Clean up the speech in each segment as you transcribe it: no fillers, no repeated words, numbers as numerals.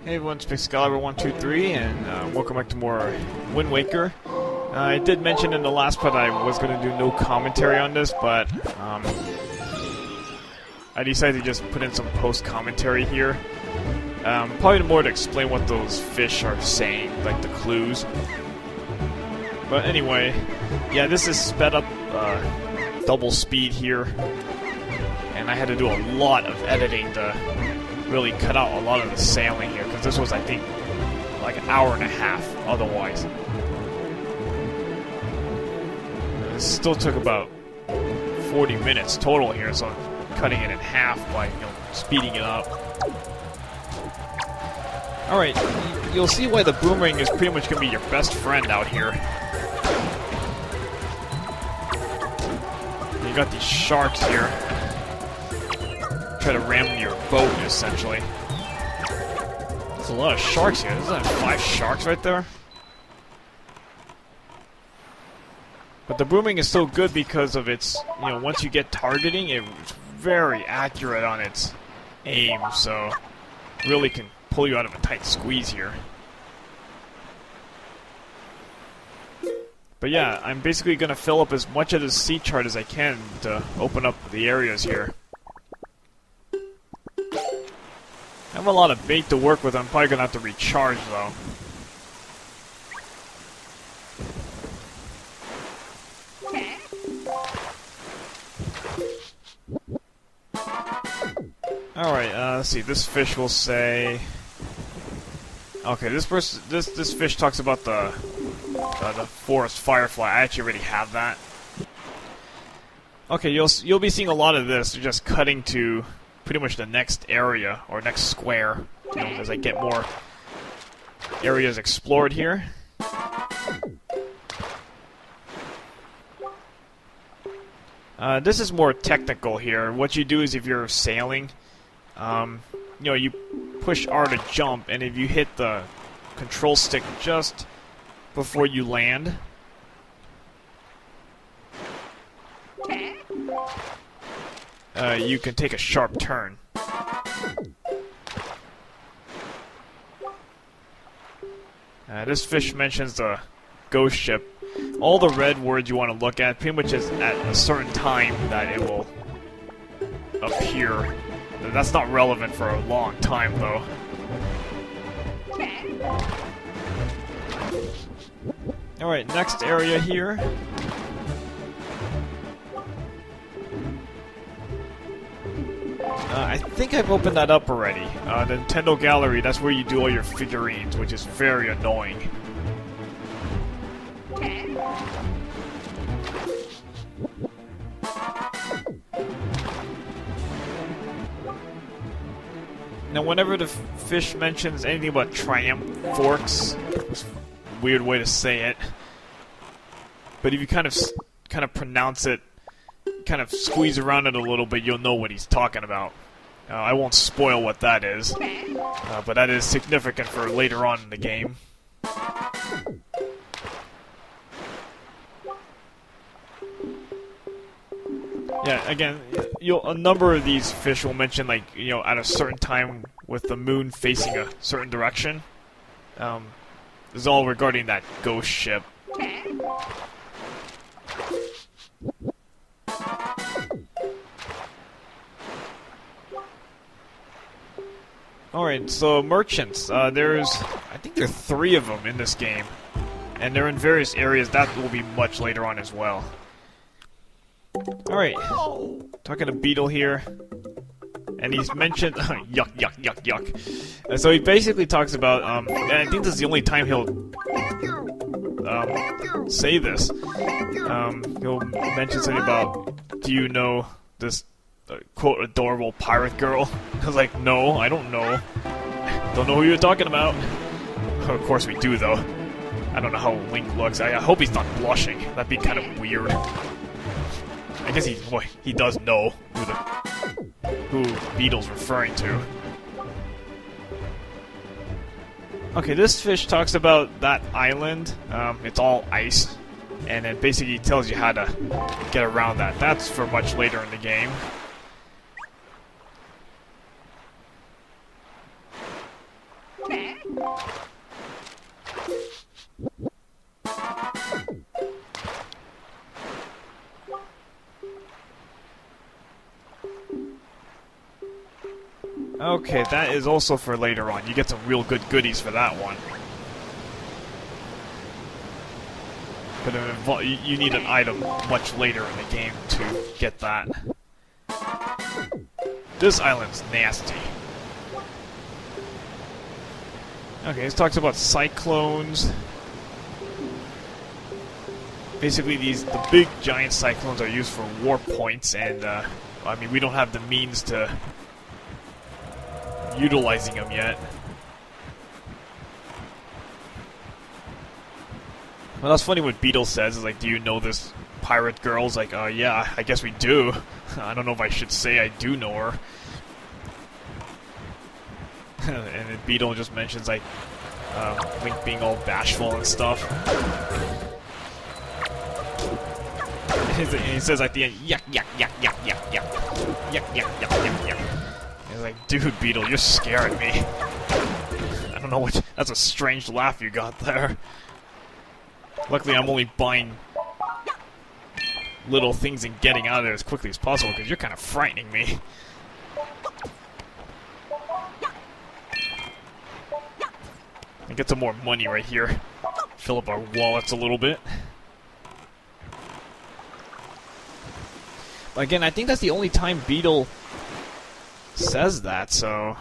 Hey everyone, it's Excalibur123, and welcome back to more Wind Waker. I did mention in the last part I was going to do no commentary on this, but I decided to just put in some post-commentary here. Probably more to explain what those fish are saying, like the clues. But anyway, yeah, this is sped up double speed here, and I had to do a lot of editing to really cut out a lot of the sailing here, because this was, I think, like an hour and a half otherwise. It still took about 40 minutes total here, so I'm cutting it in half by, speeding it up. Alright, you'll see why the boomerang is pretty much going to be your best friend out here. You got these sharks here. Try to ram your boat, essentially. There's a lot of sharks here. Isn't that 5 sharks right there? But the boomerang is so good because of its, once you get targeting, it's very accurate on its aim, so really can pull you out of a tight squeeze here. But yeah, I'm basically going to fill up as much of this sea chart as I can to open up the areas here. I have a lot of bait to work with. I'm probably going to have to recharge, though. Alright, let's see. This fish will say... Okay, this fish talks about the forest firefly. I actually already have that. Okay, you'll be seeing a lot of this. Just cutting to pretty much the next area, or next square, as I get more areas explored here. This is more technical here. What you do is, if you're sailing, you push R to jump, and if you hit the control stick just before you land, you can take a sharp turn. This fish mentions the ghost ship. All the red words you want to look at pretty much is at a certain time that it will appear. That's not relevant for a long time, though. Alright, next area here. I think I've opened that up already. The Nintendo Gallery, that's where you do all your figurines, which is very annoying. Now, whenever the fish mentions anything about triumph forks, it's a weird way to say it, but if you kind of pronounce it, kind of squeeze around it a little bit, you'll know what he's talking about. I won't spoil what that is, but that is significant for later on in the game. Yeah, again, a number of these fish will mention, like, at a certain time with the moon facing a certain direction. This is all regarding that ghost ship. Alright, so merchants. I think there are 3 of them in this game. And they're in various areas. That will be much later on as well. Alright, talking to Beetle here, and he's mentioned, yuck, yuck, yuck, yuck. And so he basically talks about, and I think this is the only time he'll say this. He'll mention something about, do you know this, quote, adorable pirate girl? I was like, no, I don't know. Don't know who you're talking about. Of course we do, though. I don't know how Link looks. I hope he's not blushing. That'd be kind of weird. I guess he does know who Beetle's referring to. Okay, this fish talks about that island. It's all ice, and it basically tells you how to get around that. That's for much later in the game. Okay, that is also for later on. You get some real good goodies for that one. But you need an item much later in the game to get that. This island's nasty. Okay, this talks about cyclones. Basically, the big giant cyclones are used for warp points, and I mean, we don't have the means to utilizing them yet. Well, that's funny what Beetle says, is like, do you know this pirate girl? It's like, yeah, I guess we do. I don't know if I should say I do know her. And then Beetle just mentions, like, Link being all bashful and stuff. And he says at the end, yuck, yuck, yuck, yuck, yuck, yuck. Yuck, yuck, yuck, yuck, yuck. He's like, dude, Beetle, you're scaring me. I don't know what... That's a strange laugh you got there. Luckily, I'm only buying little things and getting out of there as quickly as possible, because you're kind of frightening me. And get some more money right here. Fill up our wallets a little bit. Again, I think that's the only time Beetle says that, so...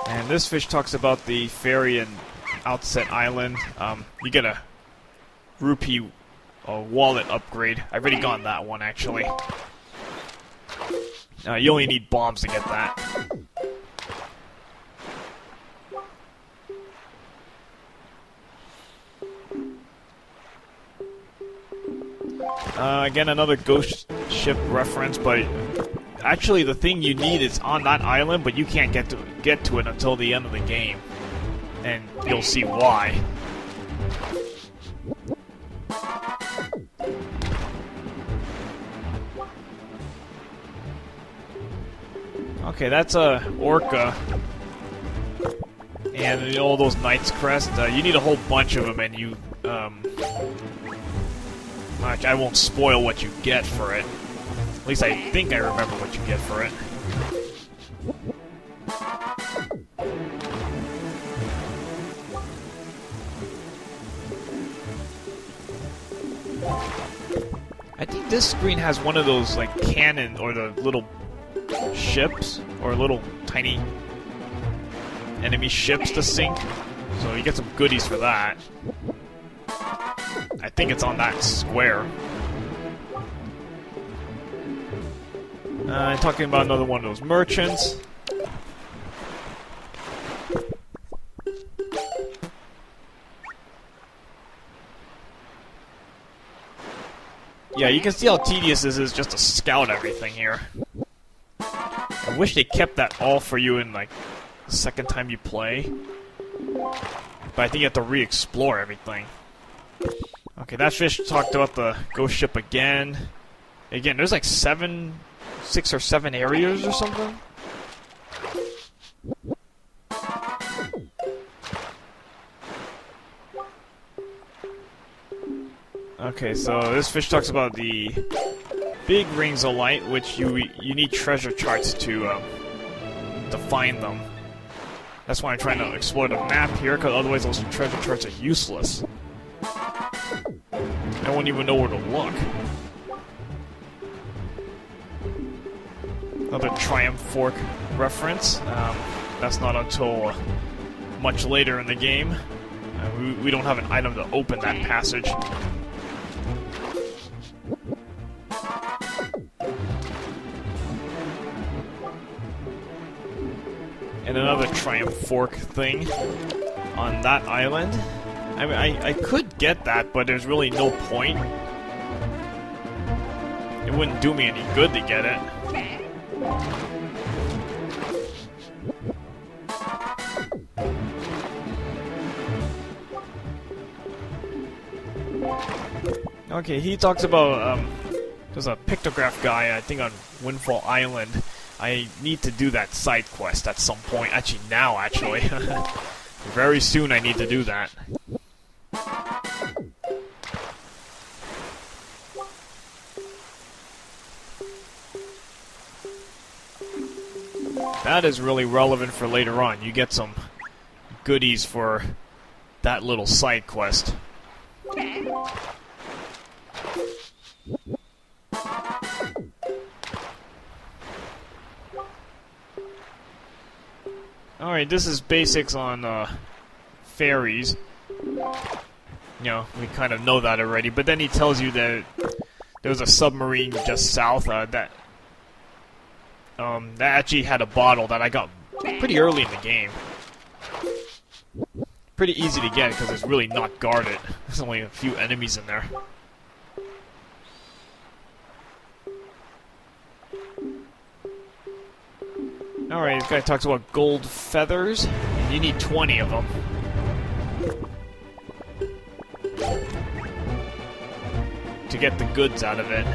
And this fish talks about the ferry in Outset Island. You get a rupee wallet upgrade. I've already gotten that one, actually. You only need bombs to get that. Again, another ghost ship reference, but actually the thing you need is on that island, but you can't get to it until the end of the game. And you'll see why. Okay, that's a orca. And all those Knight's Crest. You need a whole bunch of them, and you... I won't spoil what you get for it. At least I think I remember what you get for it. I think this screen has one of those, like, cannon, or the little ships, or little tiny enemy ships to sink. So you get some goodies for that. I think it's on that square. Talking about another one of those merchants. Yeah, you can see how tedious this is just to scout everything here. I wish they kept that all for you in, like, the second time you play. But I think you have to re-explore everything. Okay, that fish talked about the ghost ship again. Again, there's like 6 or 7 areas or something. Okay, so this fish talks about the big rings of light, which you need treasure charts to find them. That's why I'm trying to explore the map here, because otherwise those treasure charts are useless. I won't even know where to look. Another Triumph Fork reference. That's not until much later in the game. We don't have an item to open that passage. And another Triumph Fork thing on that island. I mean, I could get that, but there's really no point. It wouldn't do me any good to get it. Okay, he talks about, there's a pictograph guy, I think on Windfall Island. I need to do that side quest at some point. Actually, now, actually. Very soon I need to do that. That is really relevant for later on. You get some goodies for that little side quest. Alright, this is basics on ferries. You know, we kind of know that already, but then he tells you that there's a submarine just south that actually had a bottle that I got pretty early in the game. Pretty easy to get because it's really not guarded. There's only a few enemies in there. Alright, this guy talks about gold feathers, and you need 20 of them. To get the goods out of it.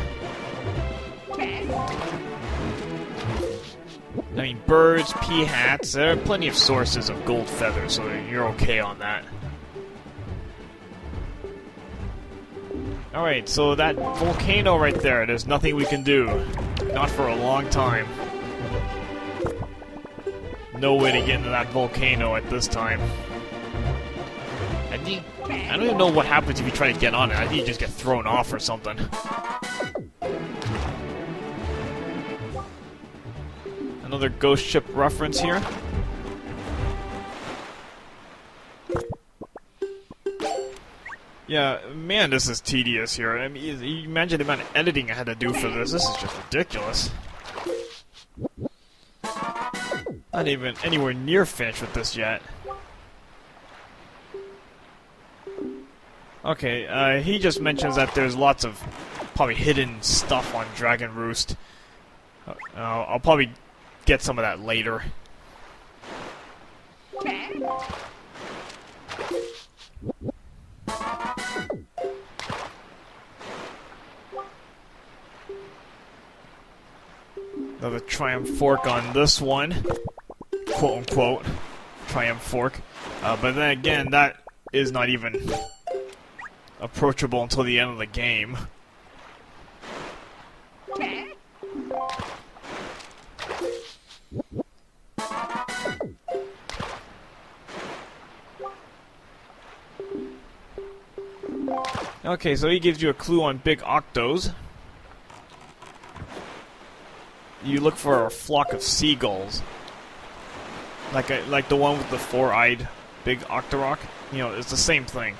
I mean, birds, pea hats, there are plenty of sources of gold feathers, so you're okay on that. Alright, so that volcano right there, there's nothing we can do. Not for a long time. No way to get into that volcano at this time. I don't even know what happens if you try to get on it. I think you just get thrown off or something. Another ghost ship reference here. Yeah, man, this is tedious here. I mean, you imagine the amount of editing I had to do for this. This is just ridiculous. Not even anywhere near finished with this yet. Okay, he just mentions that there's lots of probably hidden stuff on Dragon Roost. I'll probably get some of that later. Another Triumph Fork on this one. Quote-unquote Triumph Fork. But then again, that is not even approachable until the end of the game. Okay, so he gives you a clue on big octos. You look for a flock of seagulls. Like the one with the four-eyed big octorok. You know, it's the same thing.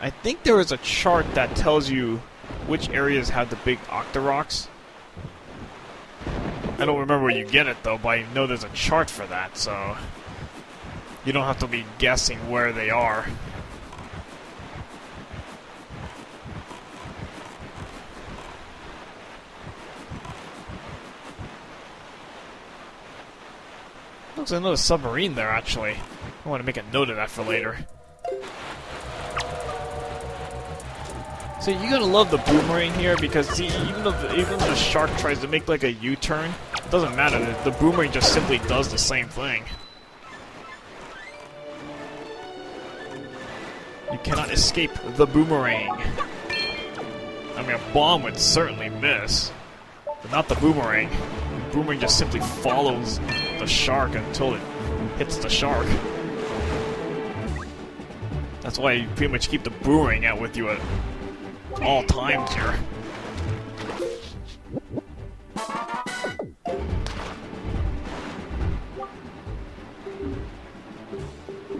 I think there is a chart that tells you which areas have the big octoroks. I don't remember where you get it though, but I know there's a chart for that, so you don't have to be guessing where they are. Looks like another submarine there, actually. I want to make a note of that for later. So you're gonna love the boomerang here because see, even the shark tries to make like a U-turn, it doesn't matter. The boomerang just simply does the same thing. You cannot escape the boomerang. I mean, a bomb would certainly miss, but not the boomerang. The boomerang just simply follows the shark until it hits the shark. That's why you pretty much keep the boomerang out with you at all times here.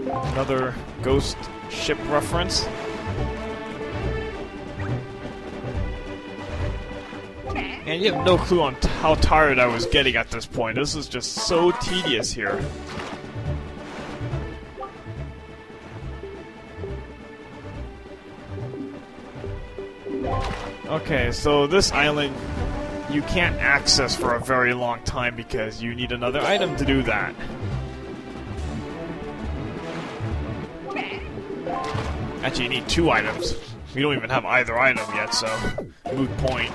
Another ghost ship reference. And you have no clue on how tired I was getting at this point. This is just so tedious here. Okay, so this island you can't access for a very long time because you need another item to do that. Actually, you need 2 items. We don't even have either item yet, so moot point.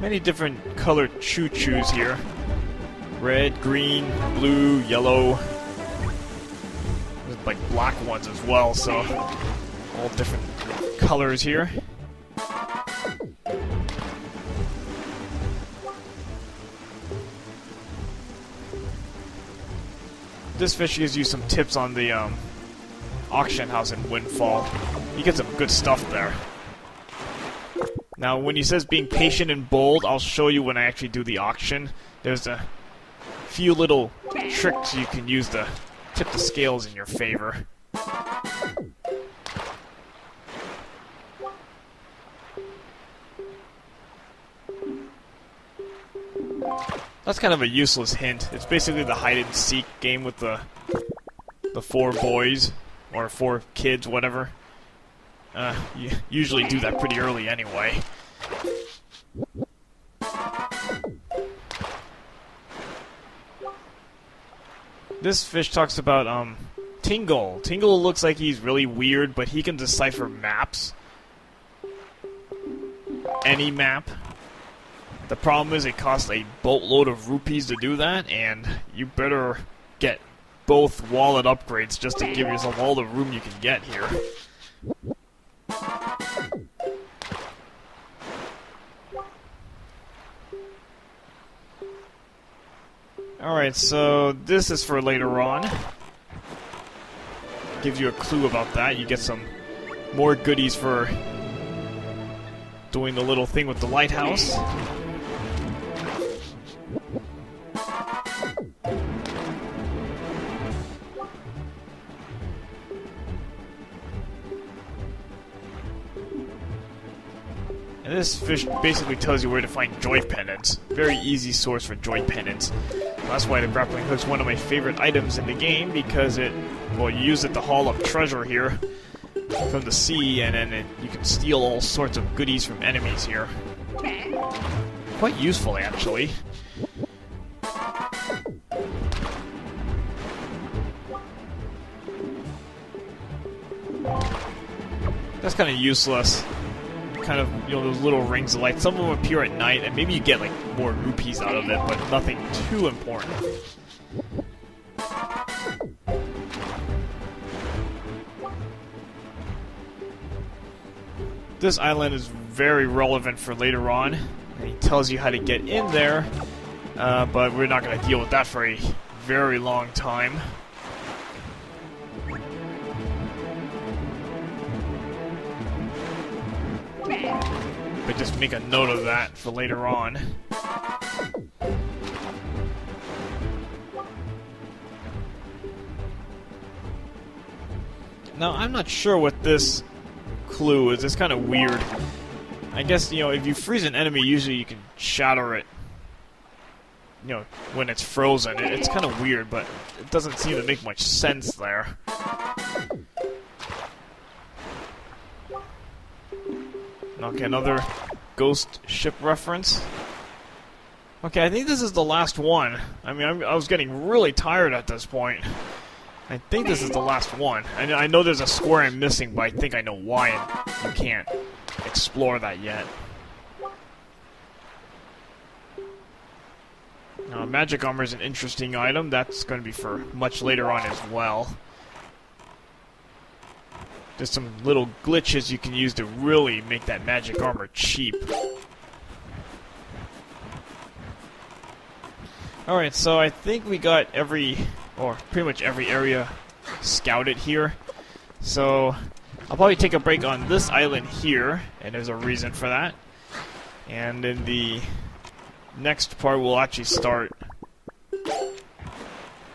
Many different colored choo-choos here. Red, green, blue, yellow. There's like black ones as well, so all different colors here. This fish gives you some tips on the auction house in Windfall. You get some good stuff there. Now, when he says being patient and bold, I'll show you when I actually do the auction. There's a few little tricks you can use to tip the scales in your favor. That's kind of a useless hint. It's basically the hide-and-seek game with the 4 boys, or 4 kids, whatever. You usually do that pretty early anyway. This fish talks about, Tingle. Tingle looks like he's really weird, but he can decipher maps. Any map. The problem is it costs a boatload of rupees to do that, and you better get both wallet upgrades just to give yourself all the room you can get here. Alright, so this is for later on. Gives you a clue about that. You get some more goodies for doing the little thing with the lighthouse. And this fish basically tells you where to find joy pendants. Very easy source for joy pendants. That's why the grappling hook's one of my favorite items in the game, because it, well, you use it to haul up treasure here from the sea, and then you can steal all sorts of goodies from enemies here. Quite useful, actually. That's kind of useless. Kind of, you know, those little rings of light. Some of them appear at night, and maybe you get, like, more rupees out of it, but nothing too important. This island is very relevant for later on, and he tells you how to get in there, but we're not going to deal with that for a very long time. But just make a note of that for later on. Now, I'm not sure what this clue is. It's kind of weird. I guess, you know, if you freeze an enemy, usually you can shatter it, you know, when it's frozen. It's kind of weird, but it doesn't seem to make much sense there. Okay, another ghost ship reference. Okay, I think this is the last one. I mean, I was getting really tired at this point. I think this is the last one. I know there's a square I'm missing, but I think I know why, and you can't explore that yet. Now, magic armor is an interesting item. That's going to be for much later on as well. There's some little glitches you can use to really make that magic armor cheap. Alright, so I think we got pretty much every area scouted here. So, I'll probably take a break on this island here, and there's a reason for that. And in the next part, we'll actually start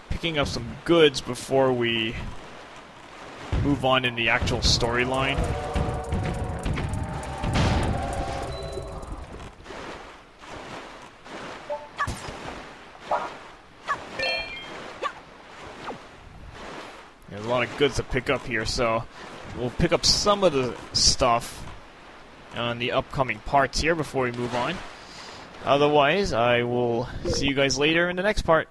picking up some goods before we move on in the actual storyline. There's a lot of goods to pick up here, so we'll pick up some of the stuff on the upcoming parts here before we move on. Otherwise, I will see you guys later in the next part.